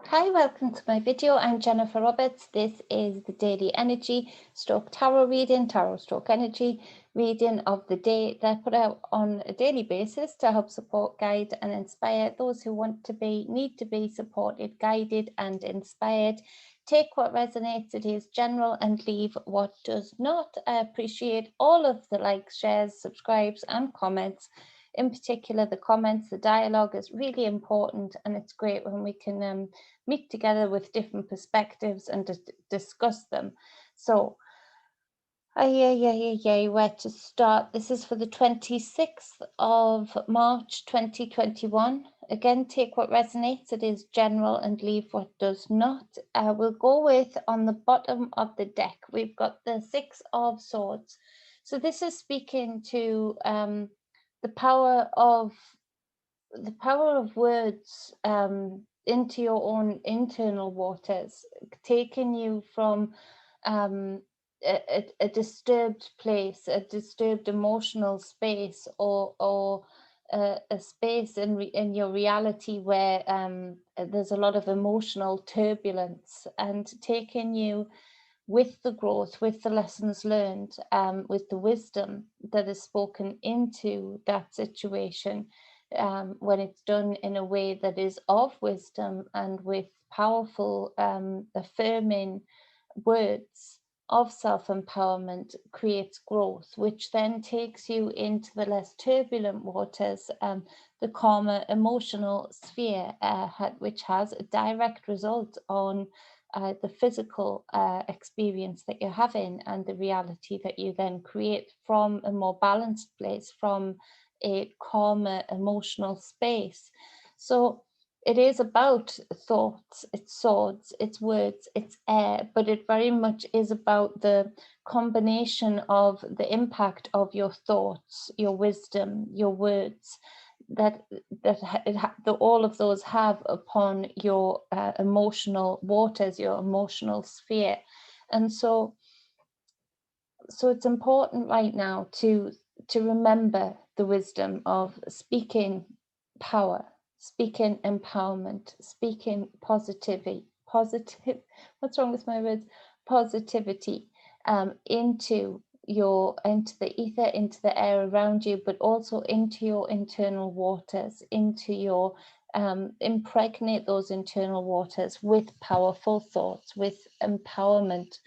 Hi, welcome to my video. I'm Jennifer Roberts. This is the daily energy stroke tarot reading, tarot stroke energy reading of the day. They're put out on a daily basis to help support, guide and inspire those who want to be, need to be supported, guided and inspired. Take what resonates, it is general, and leave what does not. I appreciate all of the likes, shares, subscribes and comments. In particular, the comments, the dialogue is really important, and it's great when we can meet together with different perspectives and discuss them. So, where to start? This is for the 26th of March 2021. Again, take what resonates, it is general, and leave what does not. We'll go with, on the bottom of the deck, we've got the Six of Swords. So this is speaking to the power of words into your own internal waters, taking you from a disturbed place, a disturbed emotional space, or a space in your reality where there's a lot of emotional turbulence, and taking you with the growth, with the lessons learned, with the wisdom that is spoken into that situation, when it's done in a way that is of wisdom and with powerful, affirming words of self-empowerment, creates growth, which then takes you into the less turbulent waters, the calmer emotional sphere, which has a direct result on the physical experience that you're having, and the reality that you then create from a more balanced place, from a calmer emotional space. So it is about thoughts, it's swords, it's words, it's air, but it very much is about the combination of the impact of your thoughts, your wisdom, your words, that all of those have upon your emotional waters, your emotional sphere. And so it's important right now to remember the wisdom of speaking power, speaking empowerment, speaking what's wrong with my words? Positivity, into the ether, into the air around you, but also into your internal waters, into your impregnate those internal waters with powerful thoughts, with empowerment,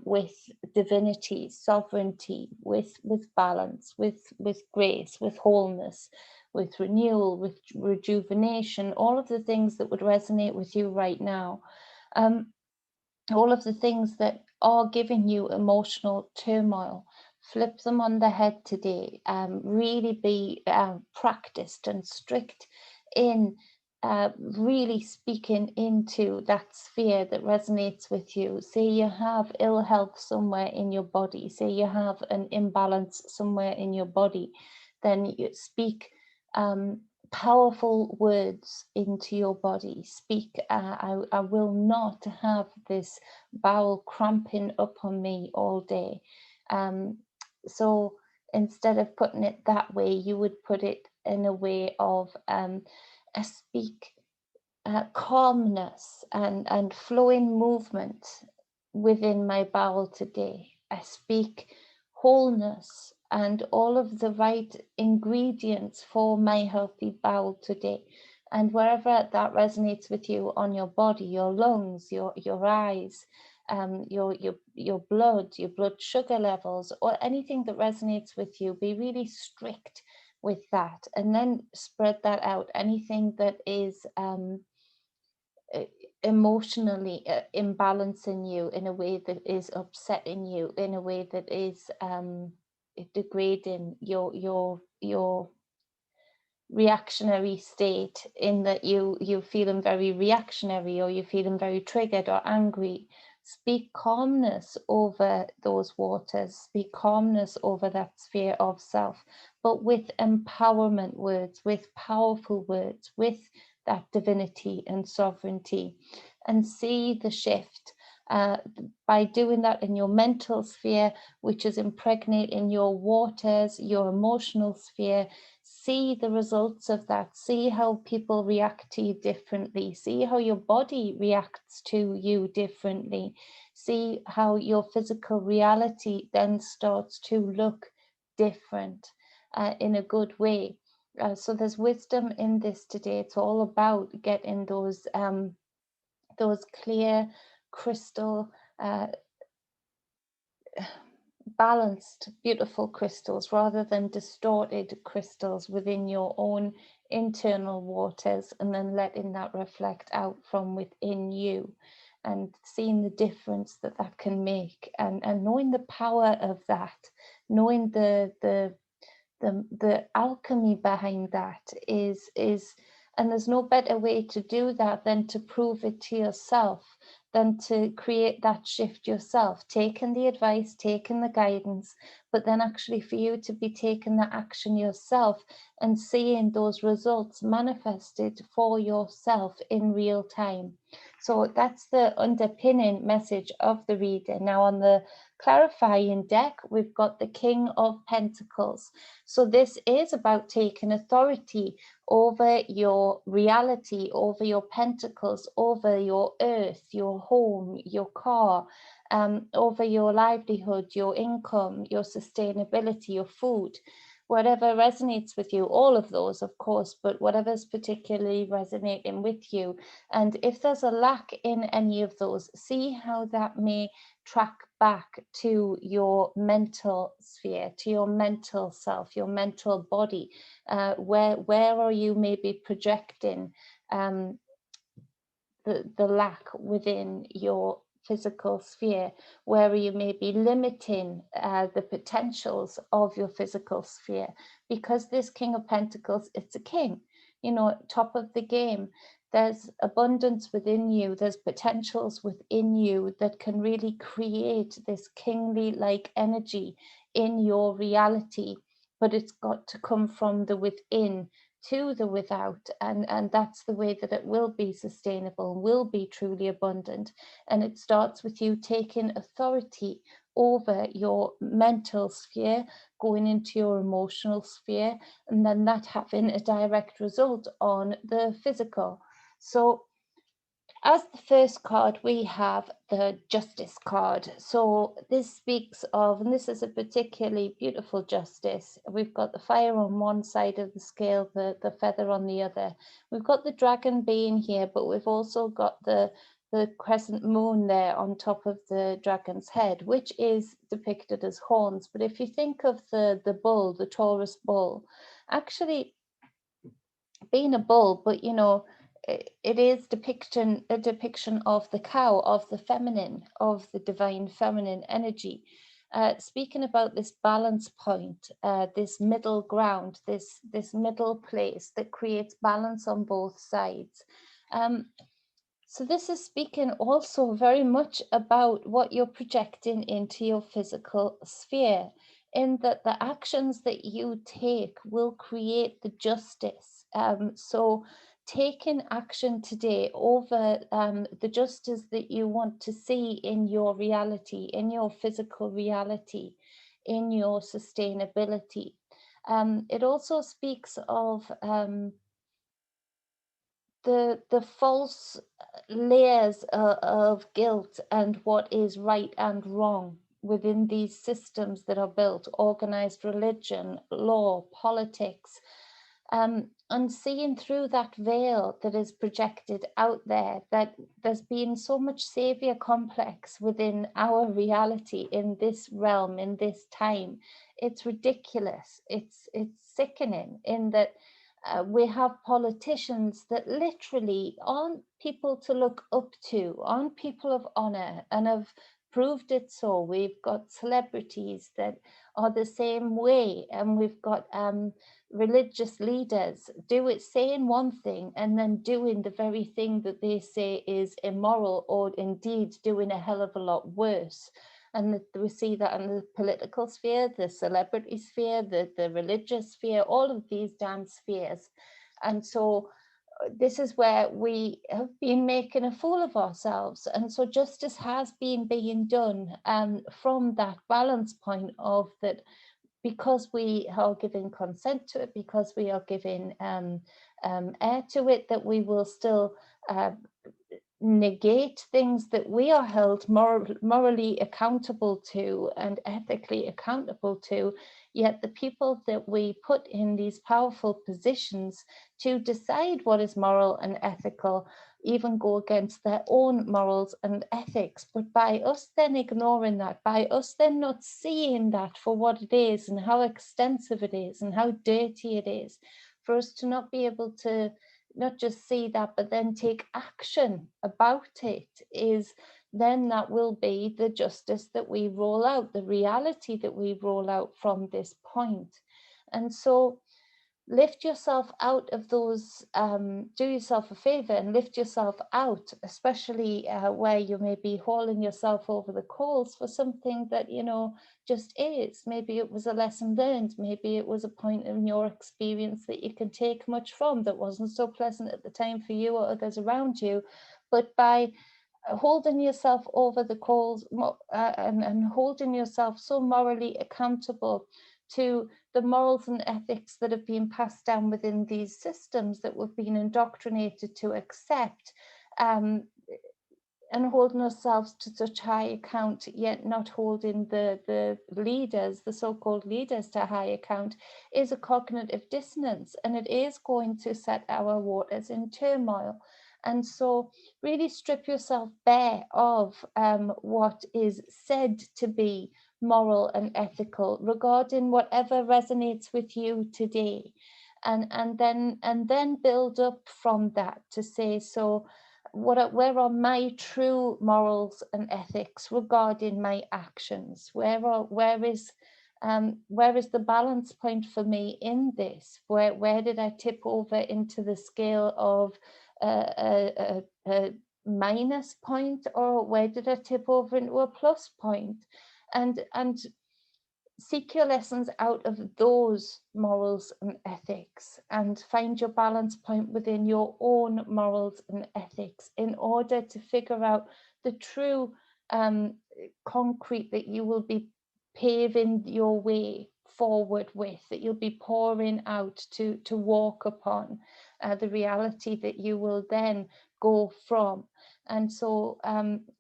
with divinity, sovereignty, with balance, with grace, with wholeness, with renewal, with rejuvenation, all of the things that would resonate with you right now. All of the things that are giving you emotional turmoil, flip them on the head today. Really be practiced and strict in really speaking into that sphere that resonates with you. Say you have ill health somewhere in your body, say you have an imbalance somewhere in your body, then you speak powerful words into your body. Speak, I will not have this bowel cramping up on me all day. So instead of putting it that way, you would put it in a way of I speak calmness and flowing movement within my bowel today. I speak wholeness and all of the right ingredients for my healthy bowel today. And wherever that resonates with you on your body, your lungs, your eyes, your blood sugar levels, or anything that resonates with you, be really strict with that, and then spread that out. Anything that is emotionally imbalancing you in a way that is upsetting you, in a way that is degrading your reactionary state, in that you're feeling very reactionary, or you're feeling very triggered or angry. Speak calmness over those waters, speak calmness over that sphere of self, but with empowerment words, with powerful words, with that divinity and sovereignty, and see the shift. By doing that in your mental sphere, which is impregnating your waters, your emotional sphere, see the results of that, see how people react to you differently, see how your body reacts to you differently, see how your physical reality then starts to look different in a good way. So there's wisdom in this today. It's all about getting those clear, crystal, balanced, beautiful crystals rather than distorted crystals within your own internal waters, and then letting that reflect out from within you and seeing the difference that that can make, and knowing the power of that, knowing the alchemy behind that is and there's no better way to do that than to prove it to yourself, than to create that shift yourself, taking the advice, taking the guidance, but then actually for you to be taking the action yourself and seeing those results manifested for yourself in real time. So that's the underpinning message of the reading. Now on the clarifying deck, we've got the King of Pentacles. So this is about taking authority over your reality, over your pentacles, over your earth, your home, your car, over your livelihood, your income, your sustainability, your food, whatever resonates with you, all of those, of course, but whatever's particularly resonating with you. And if there's a lack in any of those, see how that may track back to your mental sphere, to your mental self, your mental body. Where are you maybe projecting the lack within your physical sphere? Where are you maybe limiting the potentials of your physical sphere? Because this King of Pentacles, it's a king, you know, top of the game. There's abundance within you, there's potentials within you that can really create this kingly like energy in your reality, but it's got to come from the within to the without, and that's the way that it will be sustainable, will be truly abundant. And it starts with you taking authority over your mental sphere, going into your emotional sphere, and then that having a direct result on the physical. So as the first card, we have the Justice card. So this speaks of, and this is a particularly beautiful justice. We've got the fire on one side of the scale, the feather on the other. We've got the dragon being here, but we've also got the crescent moon there on top of the dragon's head, which is depicted as horns. But if you think of the bull, the Taurus bull, actually being a bull, but you know, it is a depiction of the cow, of the feminine, of the divine feminine energy. Speaking about this balance point, this middle ground, this middle place that creates balance on both sides. So this is speaking also very much about what you're projecting into your physical sphere, in that the actions that you take will create the justice. So taking action today over the justice that you want to see in your reality, in your physical reality, in your sustainability. It also speaks of the false layers of guilt and what is right and wrong within these systems that are built, organized religion, law, politics, and seeing through that veil that is projected out there, that there's been so much savior complex within our reality in this realm, in this time. It's ridiculous. It's sickening in that we have politicians that literally aren't people to look up to, aren't people of honor, and have proved it so. We've got celebrities that are the same way, and we've got religious leaders saying one thing and then doing the very thing that they say is immoral, or indeed doing a hell of a lot worse. And we see that in the political sphere, the celebrity sphere, the religious sphere, all of these damn spheres. And so this is where we have been making a fool of ourselves. And so justice has been being done from that balance point of that because we are giving consent to it, because we are giving air to it, that we will still negate things that we are held morally accountable to and ethically accountable to. Yet the people that we put in these powerful positions to decide what is moral and ethical even go against their own morals and ethics. But by us then ignoring that, by us then not seeing that for what it is and how extensive it is and how dirty it is, for us to not be able to not just see that, but then take action about it, is then that will be the justice that we roll out, the reality that we roll out from this point. And so lift yourself out of those, do yourself a favor and lift yourself out, especially where you may be hauling yourself over the coals for something that, you know, just is. Maybe it was a lesson learned. Maybe it was a point in your experience that you can take much from that wasn't so pleasant at the time for you or others around you. But by holding yourself over the coals and holding yourself so morally accountable to the morals and ethics that have been passed down within these systems that we've been indoctrinated to accept, and holding ourselves to such high account, yet not holding the leaders, the so-called leaders, to high account, is a cognitive dissonance, and it is going to set our waters in turmoil. And so really strip yourself bare of what is said to be moral and ethical regarding whatever resonates with you today, and then build up from that to say, so where are my true morals and ethics regarding my actions? Where is the balance point for me in this? Where did I tip over into the scale of a minus point, or where did I tip over into a plus point? And seek your lessons out of those morals and ethics, and find your balance point within your own morals and ethics in order to figure out the true concrete that you will be paving your way forward with, that you'll be pouring out to walk upon, the reality that you will then go from. And so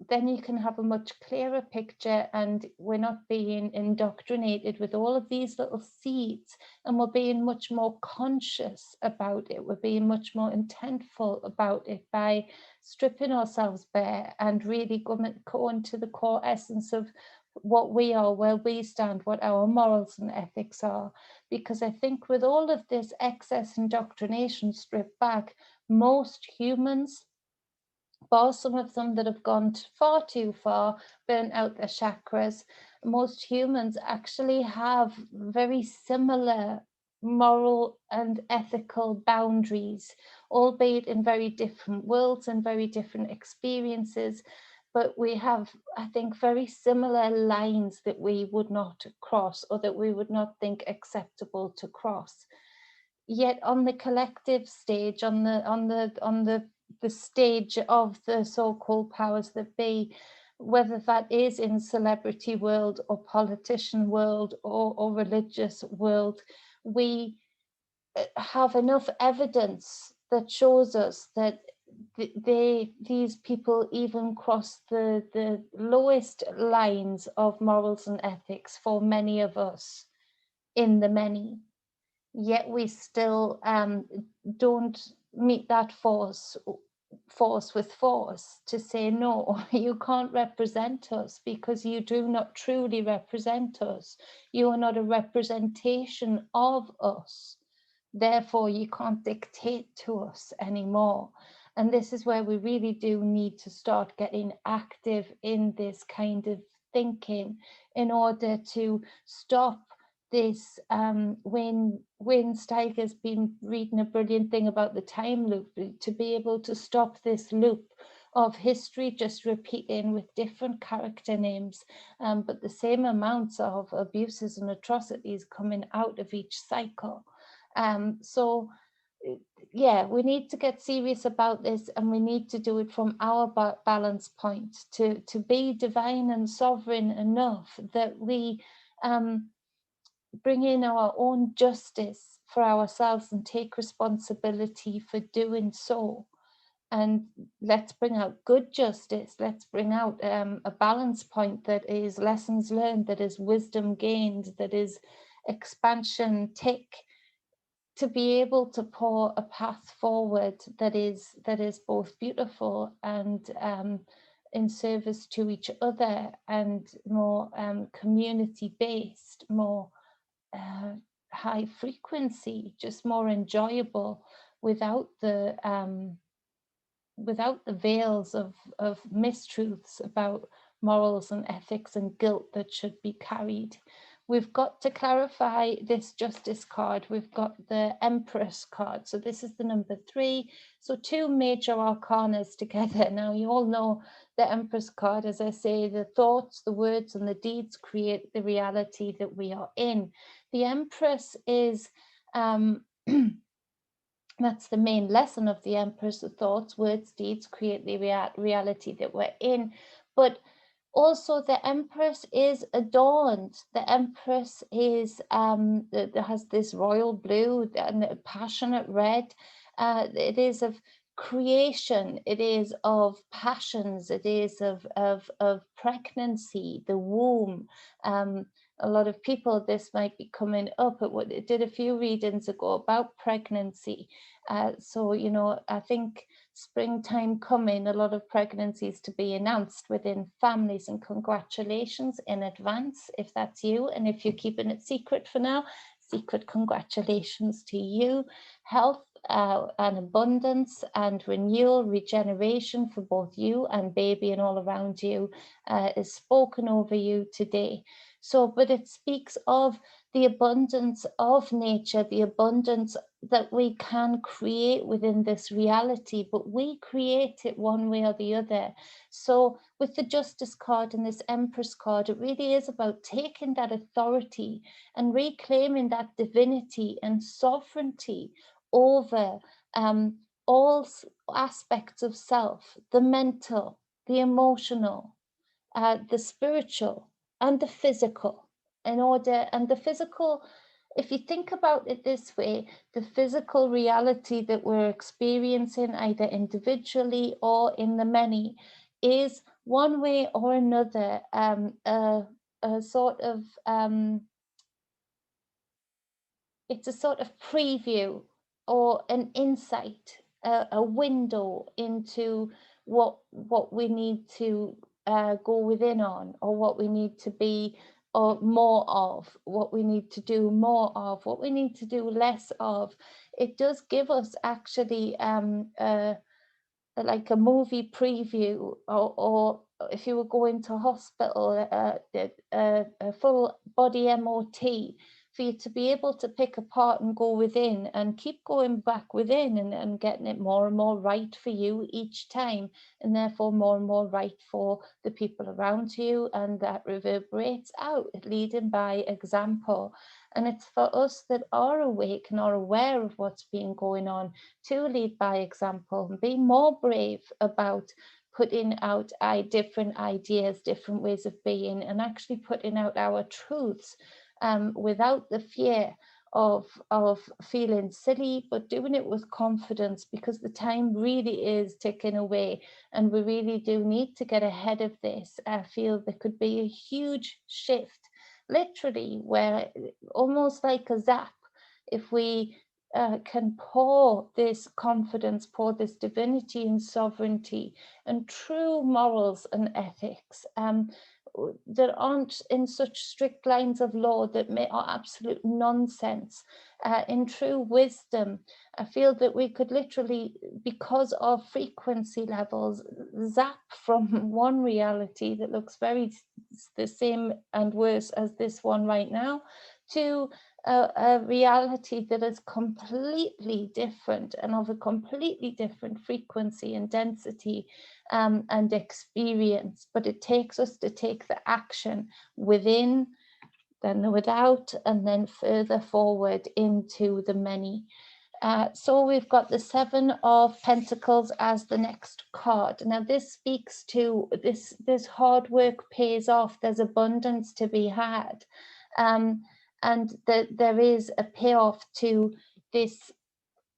then you can have a much clearer picture, and we're not being indoctrinated with all of these little seeds, and we're being much more conscious about it. We're being much more intentful about it by stripping ourselves bare and really going to the core essence of what we are, where we stand, what our morals and ethics are. Because I think with all of this excess indoctrination stripped back, most humans, bar some of them that have gone far too far, burnt out their chakras, most humans actually have very similar moral and ethical boundaries, albeit in very different worlds and very different experiences. But we have, I think, very similar lines that we would not cross, or that we would not think acceptable to cross. Yet on the collective stage, on the stage of the so-called powers that be, whether that is in celebrity world or politician world or religious world, we have enough evidence that shows us that these people even cross the lowest lines of morals and ethics for many of us in the many. Yet we still don't meet that force with force to say, no, you can't represent us, because you do not truly represent us. You are not a representation of us. Therefore, you can't dictate to us anymore. And this is where we really do need to start getting active in this kind of thinking, in order to stop this. Wayne Steiger's been reading a brilliant thing about the time loop, to be able to stop this loop of history just repeating with different character names, but the same amounts of abuses and atrocities coming out of each cycle. So yeah, we need to get serious about this, and we need to do it from our balance point, to be divine and sovereign enough that we bring in our own justice for ourselves and take responsibility for doing so. And let's bring out good justice. Let's bring out a balance point that is lessons learned, that is wisdom gained, that is expansion tick, to be able to pour a path forward that is both beautiful and in service to each other, and more community based, more high frequency, just more enjoyable, without the veils of mistruths about morals and ethics and guilt that should be carried. We've got to clarify this justice card. We've got the Empress card. So this is the number 3. So 2 major arcanas together. Now you all know the Empress card, as I say, the thoughts, the words and the deeds create the reality that we are in. The Empress is that's the main lesson of the Empress. The thoughts, words, deeds create the reality that we're in. But also the Empress is adorned. The Empress is has this royal blue and a passionate red. It is of creation. It is of passions. It is of pregnancy, the womb. A lot of people, this might be coming up. It did a few readings ago about pregnancy. So, you know, I think springtime coming, a lot of pregnancies to be announced within families, and congratulations in advance if that's you. And if you're keeping it secret for now, secret congratulations to you. Health and abundance and renewal, regeneration for both you and baby and all around you is spoken over you today. So, but it speaks of the abundance of nature, the abundance that we can create within this reality, but we create it one way or the other. So with the Justice card and this Empress card, it really is about taking that authority and reclaiming that divinity and sovereignty over all aspects of self, the mental, the emotional, the spiritual and the physical. And the physical, if you think about it this way, the physical reality that we're experiencing either individually or in the many is one way or another a sort of it's a sort of preview or an insight, a window into what we need to go within on, or what we need to be or more of, what we need to do more of, what we need to do less of. It does give us actually like a movie preview, or if you were going to hospital, a full body MOT, for you to be able to pick apart and go within and keep going back within and getting it more and more right for you each time, and therefore more and more right for the people around you, and that reverberates out, leading by example. And it's for us that are awake and are aware of what's been going on to lead by example and be more brave about putting out different ideas, different ways of being, and actually putting out our truths without the fear of feeling silly, but doing it with confidence, because the time really is ticking away and we really do need to get ahead of this. I feel there could be a huge shift, literally, where almost like a zap, if we can pour this confidence, pour this divinity and sovereignty and true morals and ethics that aren't in such strict lines of law that are absolute nonsense, in true wisdom. I feel that we could literally, because of frequency levels, zap from one reality that looks very the same and worse as this one right now, to a reality that is completely different and of a completely different frequency and density and experience. But it takes us to take the action within, then the without, and then further forward into the many. So we've got the 7 of Pentacles as the next card. Now this speaks to this hard work pays off. There's abundance to be had. and that there is a payoff to this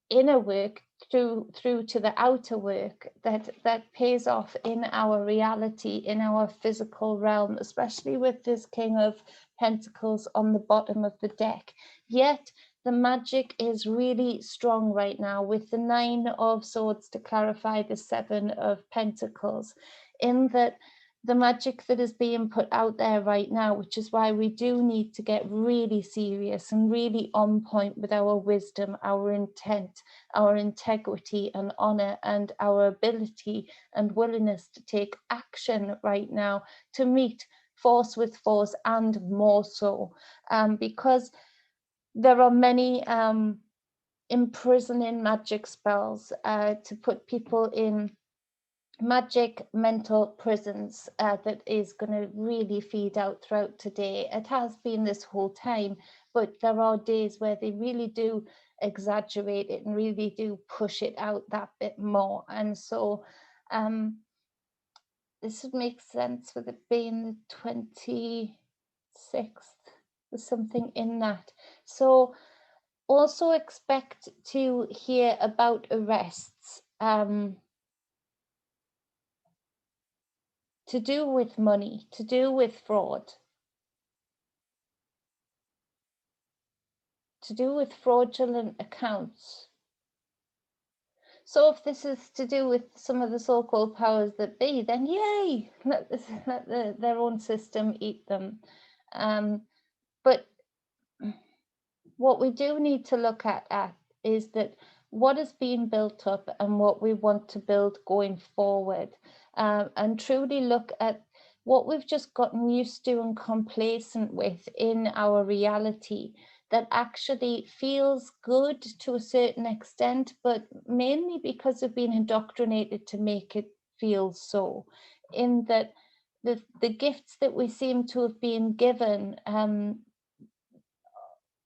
inner work through to the outer work that pays off in our reality, in our physical realm, especially with this King of Pentacles on the bottom of the deck. Yet the magic is really strong right now with the Nine of Swords to clarify the Seven of Pentacles, in that the magic that is being put out there right now, which is why we do need to get really serious and really on point with our wisdom, our intent, our integrity and honor, and our ability and willingness to take action right now to meet force with force, and more so, because there are many imprisoning magic spells to put people in magic mental prisons that is going to really feed out throughout today. It has been this whole time, but there are days where they really do exaggerate it and really do push it out that bit more. And so this would make sense with it being the 26th. There's something in that. So also expect to hear about arrests to do with money, to do with fraud, to do with fraudulent accounts. So if this is to do with some of the so-called powers that be, then yay, let their own system eat them. But what we do need to look at is that what is being built up and what we want to build going forward, and truly look at what we've just gotten used to and complacent with in our reality that actually feels good to a certain extent, but mainly because we've been indoctrinated to make it feel so, in that the gifts that we seem to have been given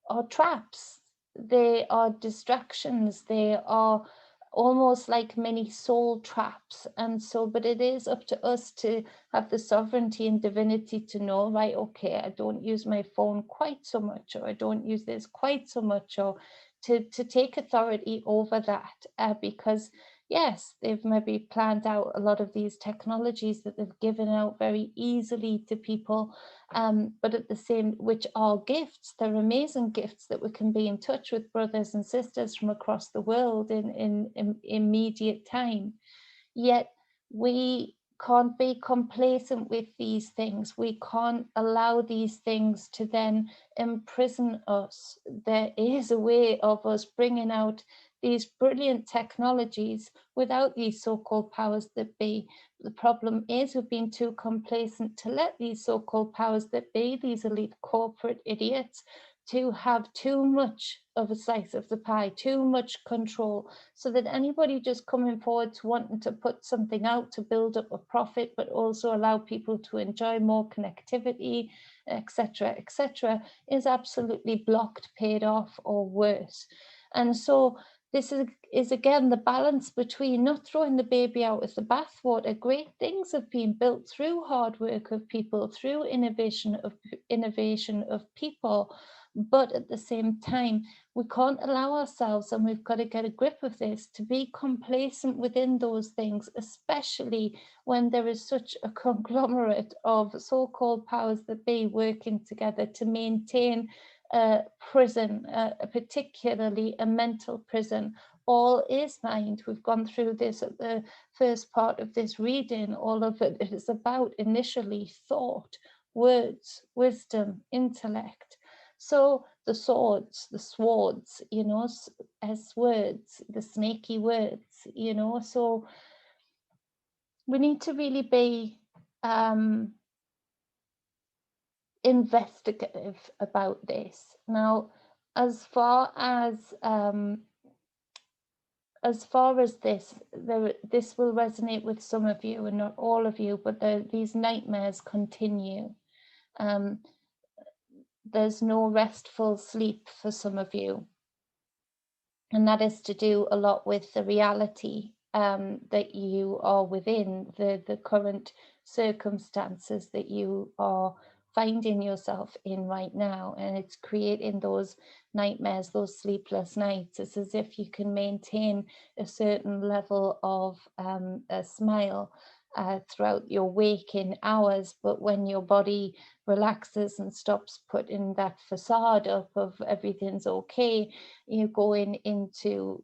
are traps, they are distractions, they are almost like mini soul traps. And so, but it is up to us to have the sovereignty and divinity to know, right, okay, I don't use my phone quite so much, or I don't use this quite so much, or to take authority over that, because yes, they've maybe planned out a lot of these technologies that they've given out very easily to people, but at the same, which are gifts, they're amazing gifts that we can be in touch with brothers and sisters from across the world in immediate time. Yet we can't be complacent with these things. We can't allow these things to then imprison us. There is a way of us bringing out these brilliant technologies without these so-called powers that be. The problem is we've been too complacent to let these so-called powers that be, these elite corporate idiots, to have too much of a slice of the pie, too much control, so that anybody just coming forward to wanting to put something out to build up a profit, but also allow people to enjoy more connectivity, etc., is absolutely blocked, paid off, or worse. And so this is again the balance between not throwing the baby out with the bathwater. Great things have been built through hard work of people, through innovation of people, but at the same time, we can't allow ourselves, and we've got to get a grip of this, to be complacent within those things, especially when there is such a conglomerate of so-called powers that be working together to maintain a prison, particularly a mental prison. All is mind. We've gone through this at the first part of this reading. All of it is about initially thought, words, wisdom, intellect. So the swords, as words, the snaky words, so we need to really be investigative about this. Now, as far as this will resonate with some of you and not all of you, but these nightmares continue. There's no restful sleep for some of you. And that is to do a lot with the reality that you are within, the current circumstances that you are finding yourself in right now, and it's creating those nightmares, those sleepless nights. It's as if you can maintain a certain level of a smile throughout your waking hours, but when your body relaxes and stops putting that facade up of everything's okay, you're going into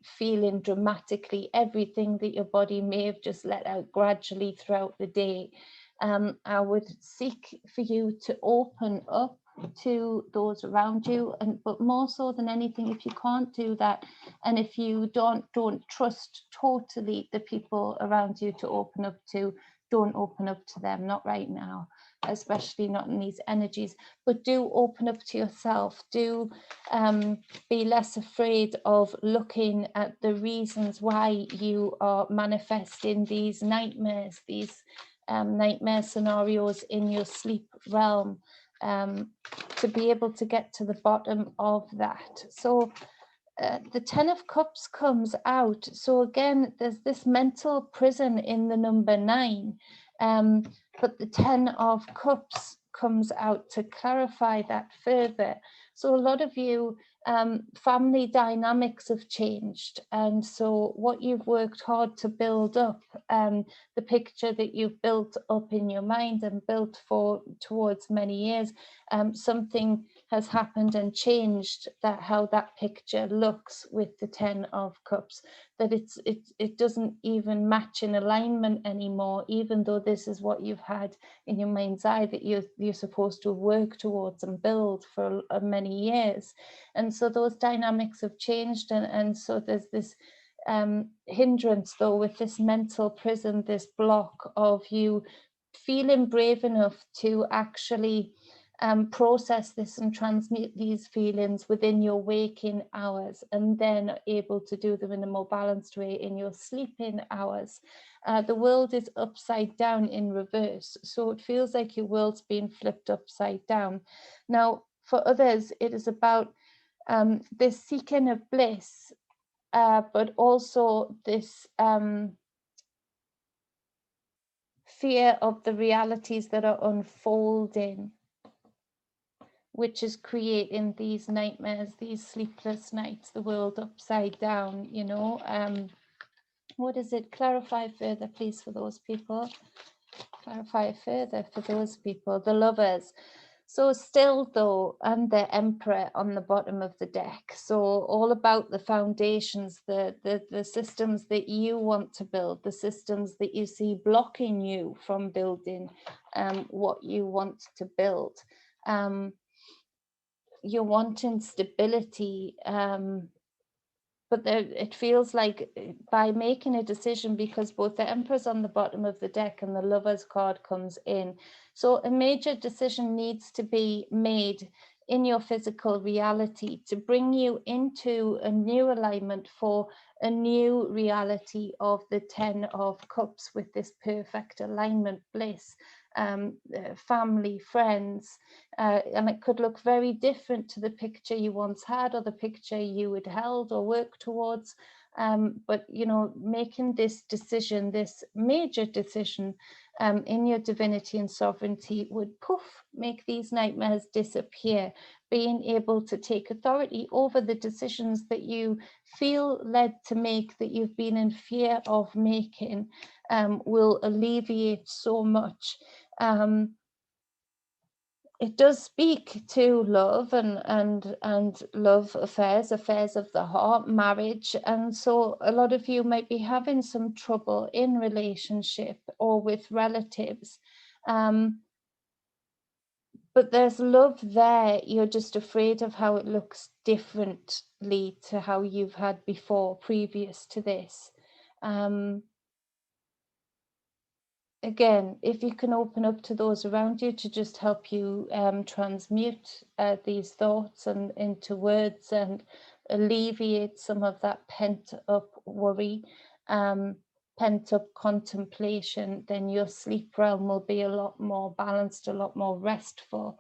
feeling dramatically everything that your body may have just let out gradually throughout the day. I would seek for you to open up to those around you, and but more so than anything, if you can't do that, and if you don't trust totally the people around you to open up to, don't open up to them, not right now, especially not in these energies, but do open up to yourself. Do be less afraid of looking at the reasons why you are manifesting these nightmares, these nightmare scenarios in your sleep realm, to be able to get to the bottom of that. So the 10 of Cups comes out. So again, there's this mental prison in the number 9, but the 10 of Cups comes out to clarify that further. So a lot of you, family dynamics have changed, and so what you've worked hard to build up, the picture that you've built up in your mind and built for towards many years, something has happened and changed that, how that picture looks with the 10 of Cups, that it doesn't even match in alignment anymore, even though this is what you've had in your mind's eye that you're supposed to work towards and build for many years. And so those dynamics have changed, and so there's this hindrance though with this mental prison, this block of you feeling brave enough to actually process this and transmute these feelings within your waking hours, and then able to do them in a more balanced way in your sleeping hours. The world is upside down in reverse, so it feels like your world's being flipped upside down. Now, for others, it is about this seeking of bliss, but also this fear of the realities that are unfolding, which is creating these nightmares, these sleepless nights, the world upside down, you know. What is it? Clarify further, please, for those people. Clarify further for those people, the Lovers. So still though, and the Emperor on the bottom of the deck. So all about the foundations, the systems that you want to build, the systems that you see blocking you from building what you want to build. You're wanting stability, but it feels like by making a decision, because both the Emperor's on the bottom of the deck and the Lovers card comes in, so a major decision needs to be made in your physical reality to bring you into a new alignment for a new reality of the 10 of Cups with this perfect alignment, bliss, family, friends, and it could look very different to the picture you once had or the picture you had held or worked towards. But, you know, making this decision, this major decision in your divinity and sovereignty would make these nightmares disappear. Being able to take authority over the decisions that you feel led to make, that you've been in fear of making, will alleviate so much. It does speak to love and love affairs of the heart, marriage, and so a lot of you might be having some trouble in relationship or with relatives, but there's love there. You're just afraid of how it looks differently to how you've had before, previous to this. Again, if you can open up to those around you to just help you transmute these thoughts and into words and alleviate some of that pent up worry, pent up contemplation, then your sleep realm will be a lot more balanced, a lot more restful.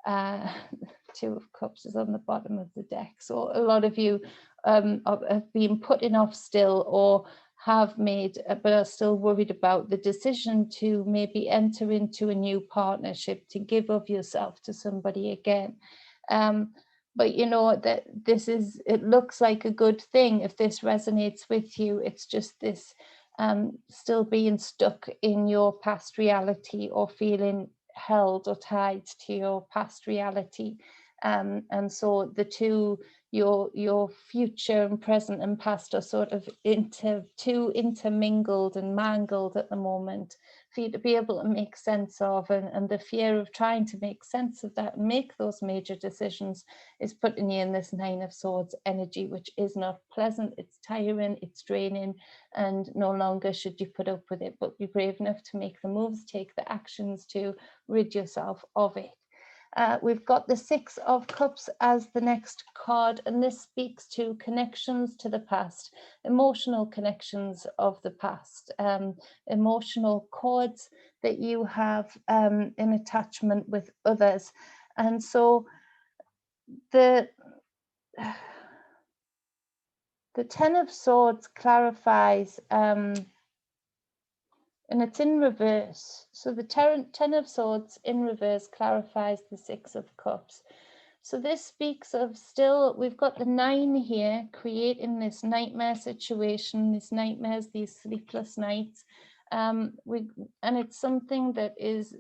2 of Cups is on the bottom of the deck. So a lot of you have been putting off still, or have made, but are still worried about the decision to maybe enter into a new partnership, to give of yourself to somebody again. But you know that it looks like a good thing if this resonates with you. It's just this still being stuck in your past reality, or feeling held or tied to your past reality. And so the two, your future and present and past, are sort of too intermingled and mangled at the moment for you to be able to make sense of, and the fear of trying to make sense of that and make those major decisions is putting you in this Nine of Swords energy, which is not pleasant. It's tiring, it's draining, and no longer should you put up with it, but be brave enough to make the moves, take the actions to rid yourself of it. We've got the Six of Cups as the next card, and this speaks to connections to the past, emotional connections of the past, emotional cords that you have in attachment with others. And so the Ten of Swords clarifies, and it's in reverse. So the Ten of Swords in reverse clarifies the Six of Cups. So this speaks of, still, we've got the 9 here, creating this nightmare situation, these nightmares, these sleepless nights. And it's something that is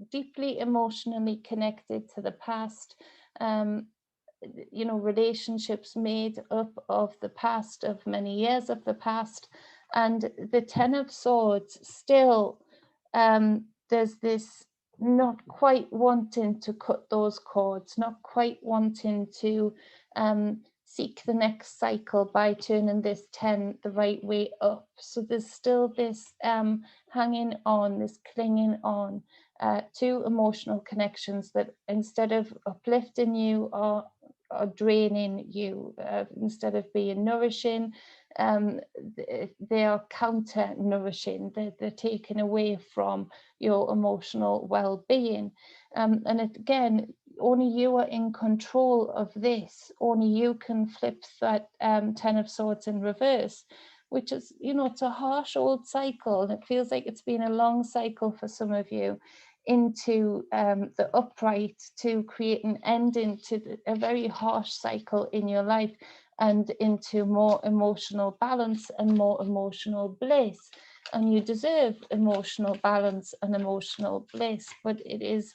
deeply emotionally connected to the past. You know, relationships made up of the past, of many years of the past. And the Ten of Swords, still, there's this not quite wanting to cut those cords, not quite wanting to seek the next cycle by turning this 10 the right way up. So there's still this hanging on, this clinging on to emotional connections that, instead of uplifting you, are draining you. Instead of being nourishing, they are counter nourishing. They're taken away from your emotional well-being. And again, only you are in control of this. Only you can flip that 10 of Swords in reverse, which is, you know, it's a harsh old cycle, and it feels like it's been a long cycle for some of you, into the upright, to create an ending to a very harsh cycle in your life, and into more emotional balance and more emotional bliss. And you deserve emotional balance and emotional bliss, but it is,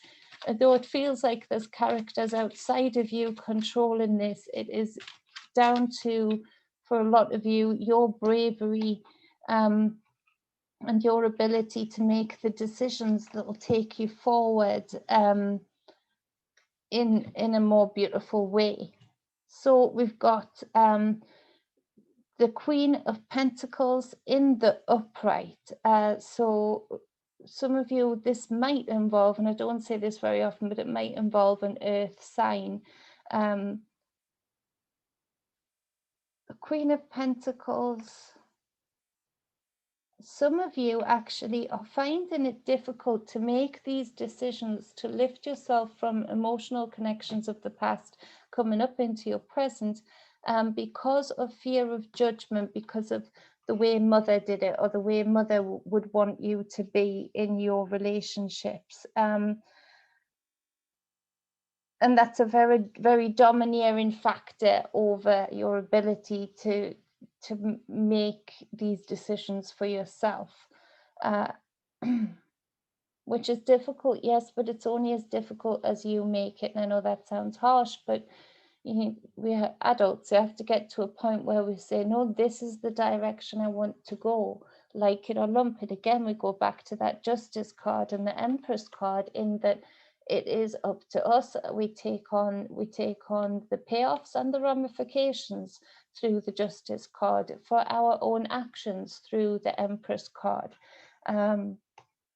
though it feels like there's characters outside of you controlling this, it is down to, for a lot of you, your bravery and your ability to make the decisions that will take you forward in a more beautiful way. So we've got the Queen of Pentacles in the upright. So some of you, this might involve, and I don't say this very often, but it might involve an earth sign. The Queen of Pentacles, some of you actually are finding it difficult to make these decisions, to lift yourself from emotional connections of the past coming up into your present, because of fear of judgment, because of the way mother did it, or the way mother would want you to be in your relationships. And that's a very, very domineering factor over your ability to make these decisions for yourself, which is difficult, yes, but it's only as difficult as you make it. And I know that sounds harsh, but we are adults. We have to get to a point where we say, no, this is the direction I want to go. Like it or lump it. Again, we go back to that Justice card and the Empress card, in that it is up to us. We take on the payoffs and the ramifications through the Justice card, for our own actions through the Empress card.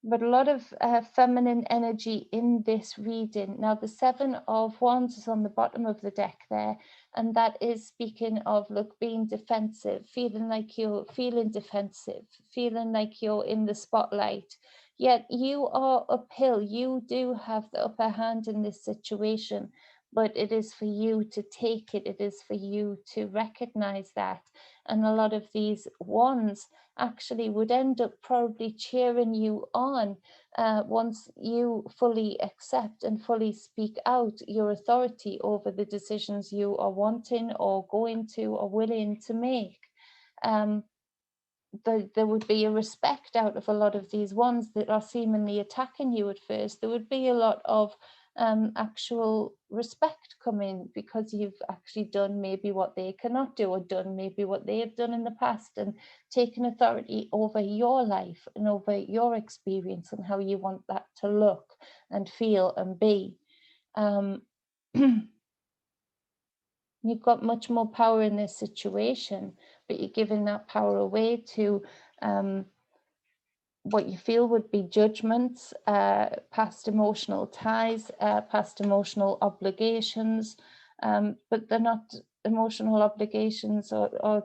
But a lot of feminine energy in this reading. Now, the Seven of Wands is on the bottom of the deck there, and that is speaking of, look, being defensive, feeling like you're defensive, feeling like you're in the spotlight. Yet you are uphill. You do have the upper hand in this situation, but it is for you to take it. It is for you to recognize that And a lot of these wands actually would end up probably cheering you on once you fully accept and fully speak out your authority over the decisions you are wanting or going to or willing to make. There would be a respect out of a lot of these ones that are seemingly attacking you at first. There would be a lot of actual respect coming because you've actually done maybe what they cannot do, or done maybe what they have done in the past, and taken authority over your life and over your experience and how you want that to look and feel and be. You've got much more power in this situation, but you're giving that power away to what you feel would be judgments, past emotional ties, past emotional obligations, but they're not emotional obligations or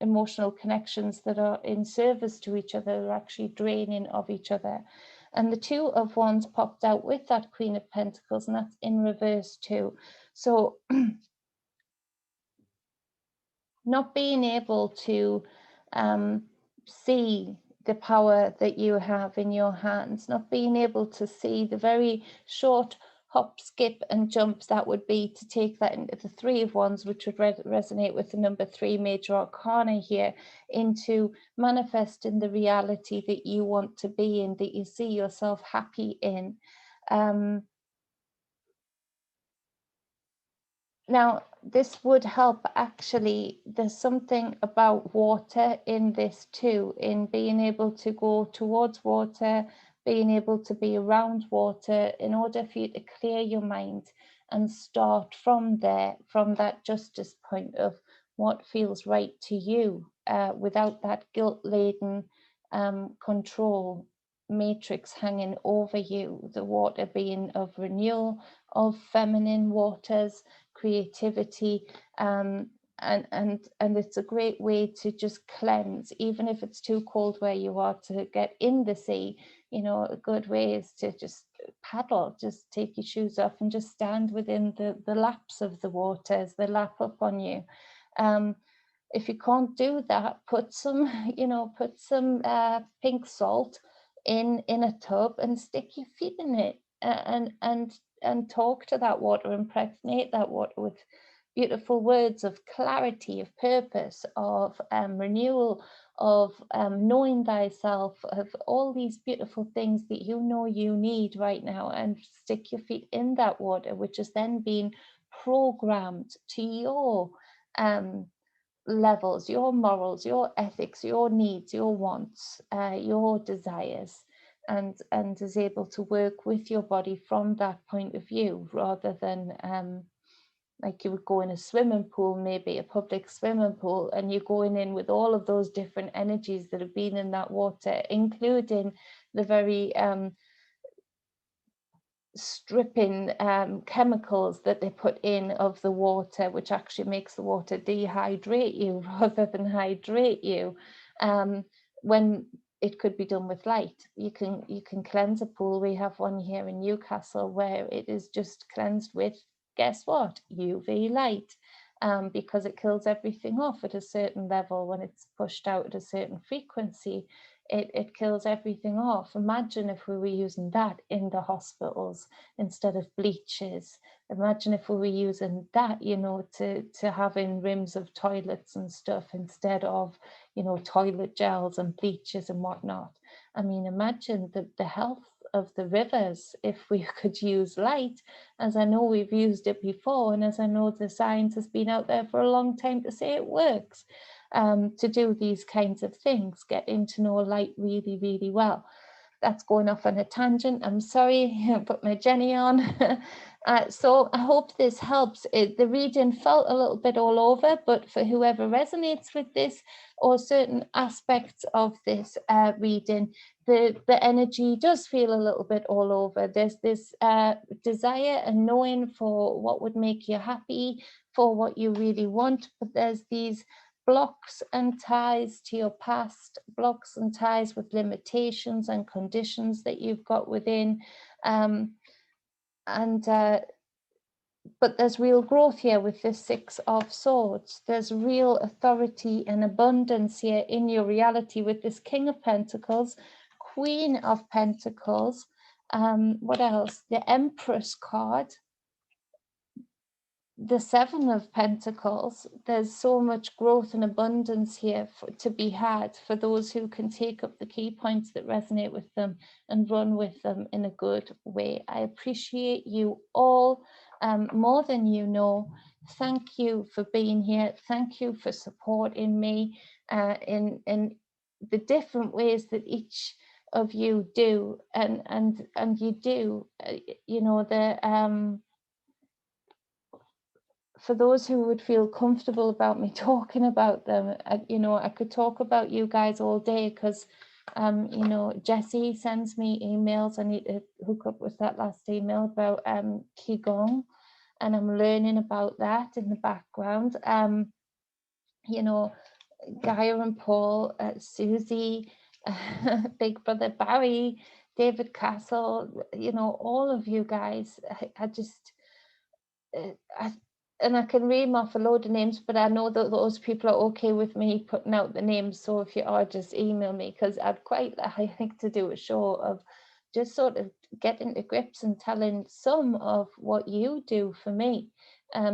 emotional connections that are in service to each other. They're actually draining of each other. And the Two of Wands popped out with that Queen of Pentacles, and that's in reverse too. So not being able to see the power that you have in your hands, not being able to see the very short hop, skip and jumps that would be to take that into the Three of Wands, which would resonate with the number 3 major arcana here, into manifesting the reality that you want to be in, that you see yourself happy in. Now, this would help actually. There's something about water in this too, in being able to go towards water, being able to be around water, in order for you to clear your mind and start from there, from that justice point of what feels right to you, without that guilt-laden control matrix hanging over you. The water being of renewal, of feminine waters, creativity, and it's a great way to just cleanse, even if it's too cold where you are to get in the sea. You know, a good way is to just paddle, just take your shoes off and just stand within the laps of the water as they lap up on you. If you can't do that, put some pink salt in a tub and stick your feet in it, and talk to that water, impregnate that water with beautiful words of clarity, of purpose, of renewal, of knowing thyself, of all these beautiful things that you know you need right now, and stick your feet in that water, which is then being programmed to your levels, your morals, your ethics, your needs, your wants, your desires, and is able to work with your body from that point of view, rather than like you would go in a swimming pool, maybe a public swimming pool, and you're going in with all of those different energies that have been in that water, including the very stripping chemicals that they put in of the water, which actually makes the water dehydrate you rather than hydrate you, when it could be done with light. You can cleanse a pool. We have one here in Newcastle where it is just cleansed with, guess what, UV light, because it kills everything off at a certain level. When it's pushed out at a certain frequency, it kills everything off. Imagine if we were using that in the hospitals instead of bleaches. Imagine if we were using that, to having rims of toilets and stuff instead of, toilet gels and bleaches and whatnot. I mean, imagine the health of the rivers if we could use light, as I know we've used it before, and as I know the science has been out there for a long time to say it works. To do these kinds of things, getting to know light really, really well. That's going off on a tangent. I'm sorry, I put my Jenny on. So I hope this helps. The reading felt a little bit all over, but for whoever resonates with this or certain aspects of this reading, the energy does feel a little bit all over. There's this desire and knowing for what would make you happy, for what you really want, but there's these blocks and ties to your past, blocks and ties with limitations and conditions that you've got within. And but there's real growth here with this Six of Swords. There's real authority and abundance here in your reality with this King of Pentacles, Queen of Pentacles. What else? The Empress card, the Seven of Pentacles. There's so much growth and abundance here to be had for those who can take up the key points that resonate with them and run with them in a good way. I appreciate you all more than you know. Thank you for being here. Thank you for supporting me in the different ways that each of you do, and you do, you know, the for those who would feel comfortable about me talking about them, you know, I could talk about you guys all day, because, you know, Jessie sends me emails. I need to hook up with that last email about Qigong, and I'm learning about that in the background. You know, Gaia and Paul, Susie, Big Brother Barry, David Castle, you know, all of you guys. I just... and I can read off a load of names, but I know that those people are okay with me putting out the names. So if you are, just email me, because I like to do a show of just sort of getting to grips and telling some of what you do for me,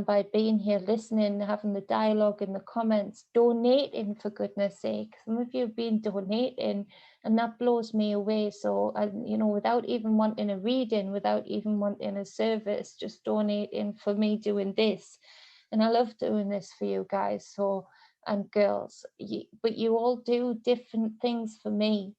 by being here, listening, having the dialogue in the comments, donating, for goodness sake. Some of you have been donating, and that blows me away. So, you know, without even wanting a reading, without even wanting a service, just donating for me doing this. And I love doing this for you guys, so, and girls, but you all do different things for me.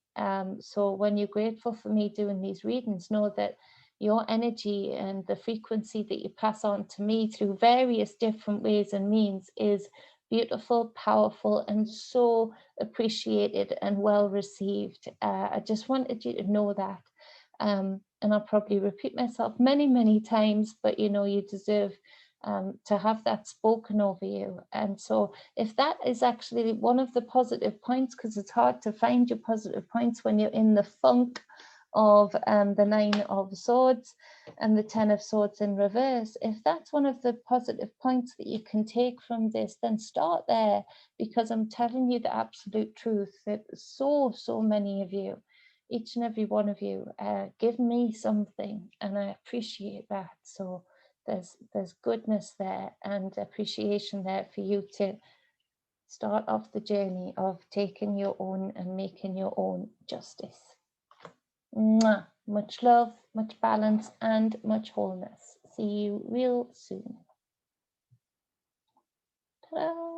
So when you're grateful for me doing these readings, know that your energy and the frequency that you pass on to me through various different ways and means is beautiful, powerful, and so appreciated and well received. I just wanted you to know that. And I'll probably repeat myself many, many times, but you know, you deserve to have that spoken over you. And so if that is actually one of the positive points, because it's hard to find your positive points when you're in the funk of the Nine of Swords and the Ten of Swords in reverse, if that's one of the positive points that you can take from this, then start there, because I'm telling you the absolute truth that so many of you, each and every one of you, give me something, and I appreciate that. So there's goodness there and appreciation there for you to start off the journey of taking your own and making your own justice. Mwah. Much love, much balance, and much wholeness. See you real soon. Ta-da!